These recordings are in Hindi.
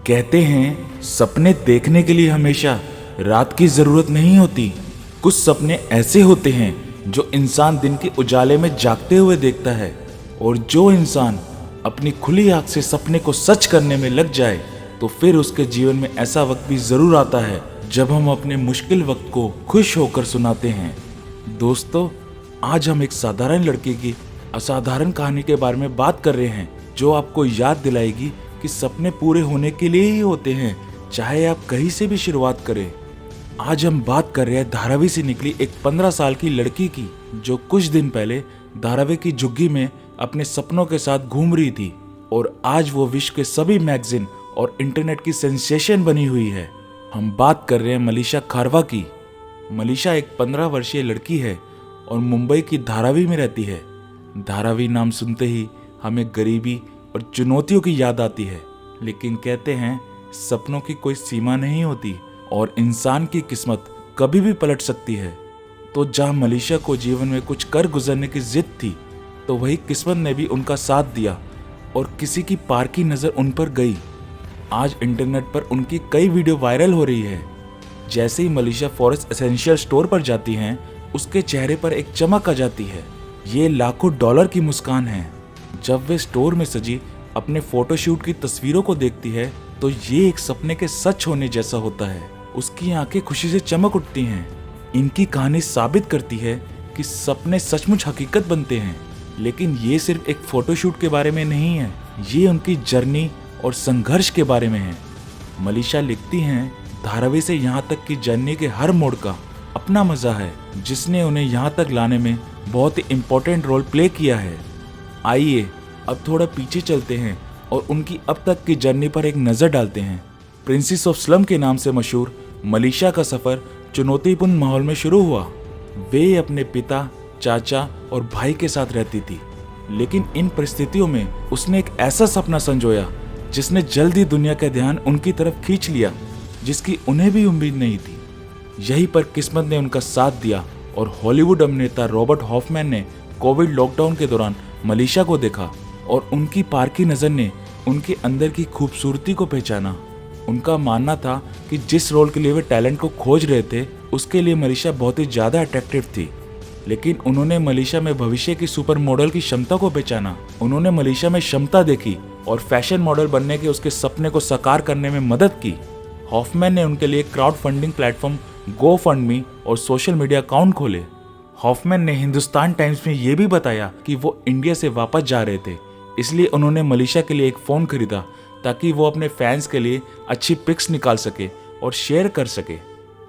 कहते हैं सपने देखने के लिए हमेशा रात की ज़रूरत नहीं होती। कुछ सपने ऐसे होते हैं जो इंसान दिन के उजाले में जागते हुए देखता है, और जो इंसान अपनी खुली आंख से सपने को सच करने में लग जाए तो फिर उसके जीवन में ऐसा वक्त भी ज़रूर आता है जब हम अपने मुश्किल वक्त को खुश होकर सुनाते हैं। दोस्तों, आज हम एक साधारण लड़के की असाधारण कहानी के बारे में बात कर रहे हैं जो आपको याद दिलाएगी कि सपने पूरे होने के लिए ही होते हैं, चाहे आप कहीं से भी शुरुआत करें। आज हम बात कर रहे हैं धारावी से निकली एक 15 साल की लड़की की जो कुछ दिन पहले धारावी की झुग्गी में अपने सपनों के साथ घूम रही थी, और आज वो विश्व के सभी मैगजीन और इंटरनेट की सेंसेशन बनी हुई है। हम बात कर रहे हैं मलीषा खारवा की। मलीषा एक 15 वर्षीय लड़की है और मुंबई की धारावी में रहती है। धारावी नाम सुनते ही हमें गरीबी और चुनौतियों की याद आती है, लेकिन कहते हैं सपनों की कोई सीमा नहीं होती और इंसान की किस्मत कभी भी पलट सकती है। तो जहां मलीषा को जीवन में कुछ कर गुजरने की जिद थी, तो वही किस्मत ने भी उनका साथ दिया और किसी की पार की नज़र उन पर गई। आज इंटरनेट पर उनकी कई वीडियो वायरल हो रही है। जैसे ही मलीषा फॉरेस्ट एसेंशियल स्टोर पर जाती हैं, उसके चेहरे पर एक चमक आ जाती है। ये लाखों डॉलर की मुस्कान है। जब वे स्टोर में सजी अपने फोटोशूट की तस्वीरों को देखती है तो ये एक सपने के सच होने जैसा होता है। उसकी आंखें खुशी से चमक उठती हैं। इनकी कहानी साबित करती है कि सपने सचमुच हकीकत बनते हैं, लेकिन ये सिर्फ एक फोटोशूट के बारे में नहीं है, ये उनकी जर्नी और संघर्ष के बारे में है। मलीषा लिखती हैं, धारावी से यहाँ तक की जर्नी के हर मोड़ का अपना मजा है, जिसने उन्हें यहाँ तक लाने में बहुत ही इम्पोर्टेंट रोल प्ले किया है। आइए अब थोड़ा पीछे चलते हैं और उनकी अब तक की जर्नी पर एक नज़र डालते हैं। प्रिंसेस ऑफ स्लम के नाम से मशहूर मलीषा का सफ़र चुनौतीपूर्ण माहौल में शुरू हुआ। वे अपने पिता, चाचा और भाई के साथ रहती थी, लेकिन इन परिस्थितियों में उसने एक ऐसा सपना संजोया जिसने जल्दी दुनिया का ध्यान उनकी तरफ खींच लिया, जिसकी उन्हें भी उम्मीद नहीं थी। यहीं पर किस्मत ने उनका साथ दिया और हॉलीवुड अभिनेता रॉबर्ट हॉफमैन ने कोविड लॉकडाउन के दौरान मलीषा को देखा और उनकी पारखी नज़र ने उनके अंदर की खूबसूरती को पहचाना। उनका मानना था कि जिस रोल के लिए वे टैलेंट को खोज रहे थे, उसके लिए मलीषा बहुत ही ज़्यादा अट्रैक्टिव थी। लेकिन उन्होंने मलीषा में भविष्य की सुपर मॉडल की क्षमता को पहचाना। उन्होंने मलीषा में क्षमता देखी और फैशन मॉडल बनने के उसके सपने को साकार करने में मदद की। हॉफमैन ने उनके लिए क्राउड फंडिंग प्लेटफॉर्म GoFundMe और सोशल मीडिया अकाउंट खोले। हॉफमैन ने हिंदुस्तान टाइम्स में ये भी बताया कि वो इंडिया से वापस जा रहे थे, इसलिए उन्होंने मलीषा के लिए एक फ़ोन खरीदा ताकि वो अपने फैंस के लिए अच्छी पिक्स निकाल सके और शेयर कर सके।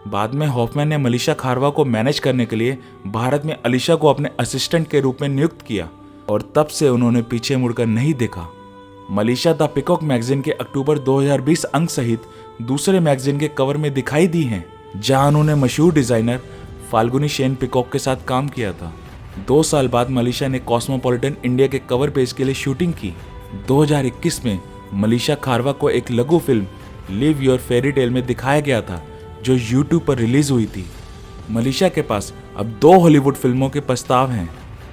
बाद में हॉफमैन ने मलीषा खारवा को मैनेज करने के लिए भारत में अलीशा को अपने असिस्टेंट के रूप में नियुक्त किया, और तब से उन्होंने पीछे मुड़कर नहीं देखा। मलीषा द पिकॉक मैगजीन के अक्टूबर 2020 अंक सहित दूसरे मैगजीन के कवर में दिखाई दी हैं, जहां उन्होंने मशहूर डिज़ाइनर फाल्गुनी शेन पिकॉक के साथ काम किया था। 2 साल बाद मलीषा ने कॉस्मोपॉलिटन इंडिया के कवर पेज के लिए शूटिंग की। 2021 में मलीषा खारवा को एक लघु film live your fairy tale में दिखाया गया था, जो YouTube पर रिलीज हुई थी। मलीषा के पास अब 2 हॉलीवुड फिल्मों के प्रस्ताव हैं।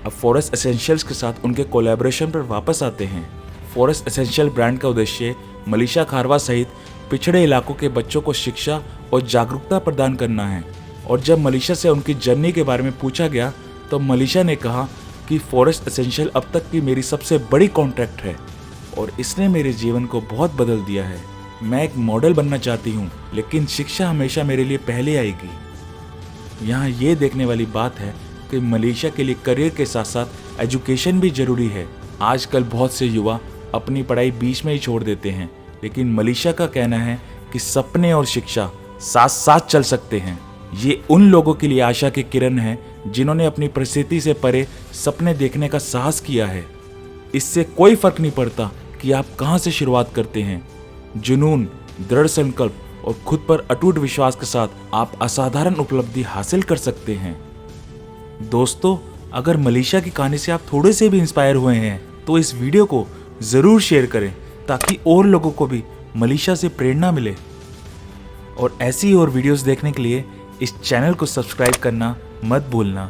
अब फॉरेस्ट एसेंशियल्स के साथ उनके कोलैबोरेशन पर वापस आते हैं। फॉरेस्ट एसेंशियल ब्रांड का उद्देश्य मलीषा खारवा सहित पिछड़े इलाकों के बच्चों को शिक्षा और जागरूकता प्रदान करना है। और जब मलीषा से उनकी जर्नी के बारे में पूछा गया तो मलीषा ने कहा कि फॉरेस्ट एसेंशियल अब तक की मेरी सबसे बड़ी कॉन्ट्रैक्ट है और इसने मेरे जीवन को बहुत बदल दिया है। मैं एक मॉडल बनना चाहती हूँ, लेकिन शिक्षा हमेशा मेरे लिए पहले आएगी। यहाँ ये देखने वाली बात है कि मलीषा के लिए करियर के साथ साथ एजुकेशन भी जरूरी है। आजकल बहुत से युवा अपनी पढ़ाई बीच में ही छोड़ देते हैं, लेकिन मलीषा का कहना है कि सपने और शिक्षा साथ साथ चल सकते हैं। ये उन लोगों के लिए आशा की किरण है जिन्होंने अपनी परिस्थिति से परे सपने देखने का साहस किया है। इससे कोई फर्क नहीं पड़ता कि आप कहां से शुरुआत करते हैं। जुनून, दृढ़ संकल्प और खुद पर अटूट विश्वास के साथ आप असाधारण उपलब्धि हासिल कर सकते हैं। दोस्तों, अगर मलीषा की कहानी से आप थोड़े से भी इंस्पायर हुए हैं तो इस वीडियो को ज़रूर शेयर करें ताकि और लोगों को भी मलीषा से प्रेरणा मिले। और ऐसी और वीडियोस देखने के लिए इस चैनल को सब्सक्राइब करना मत भूलना।